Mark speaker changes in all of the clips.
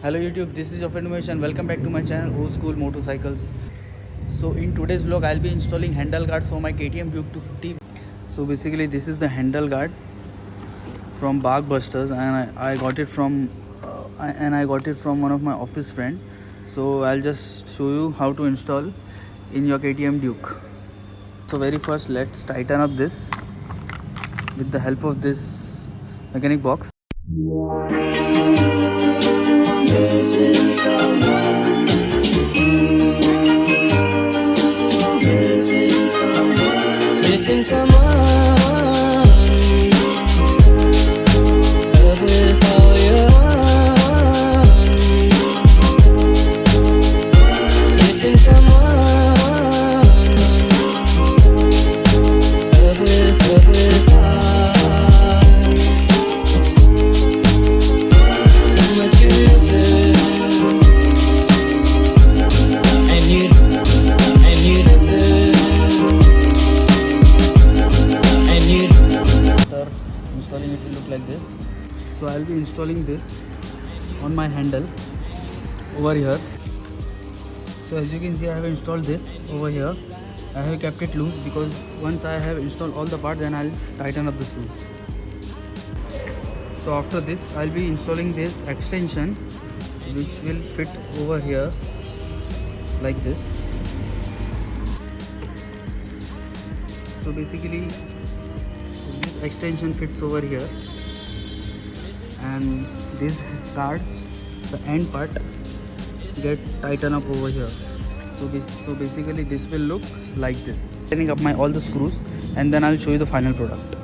Speaker 1: Hello YouTube, this is your friend UMESH and welcome back to my channel Old School Motorcycles. So in today's vlog I'll be installing handle guards for my KTM Duke 250. So basically this is the handle guard from BarkBusters and I got it from one of my office friend. So I'll just show you how to install in your KTM Duke. So very first let's tighten up this with the help of this mechanic box. Missing someone. Missing someone. Missing someone. Love is all you want. Missing someone. Love is installing it will look like this. So I'll be installing this on my handle over here. So as you can see I have installed this over here. I have kept it loose because once I have installed all the parts then I'll tighten up the screws. So after this I'll be installing this extension which will fit over here like this. So basically this extension fits over here and this guard, the end part, get tightened up over here. So basically this will look like this. Tightening up all the screws and then I'll show you the final product.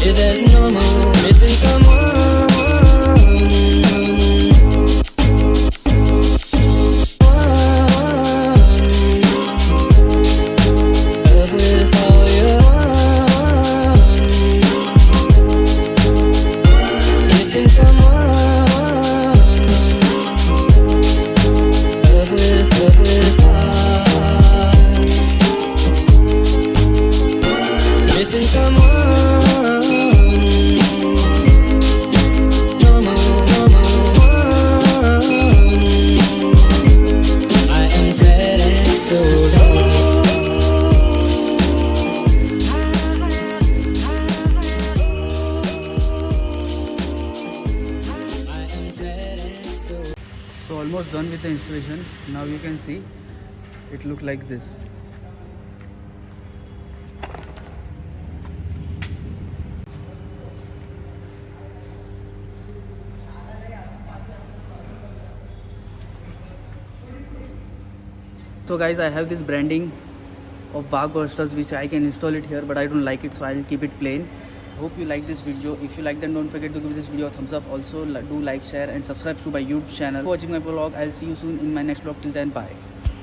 Speaker 1: Is as normal, missing someone. Missing someone. I am sad and so low. I am sad and so almost done with the installation. Now you can see it look like this. So guys, I have this branding of BarkBusters which I can install it here, but I don't like it, so I'll keep it plain. Hope you like this video. If you like, then don't forget to give this video a thumbs up. Also do like, share and subscribe to my YouTube channel. For watching my vlog, I'll see you soon in my next vlog. Till then, bye.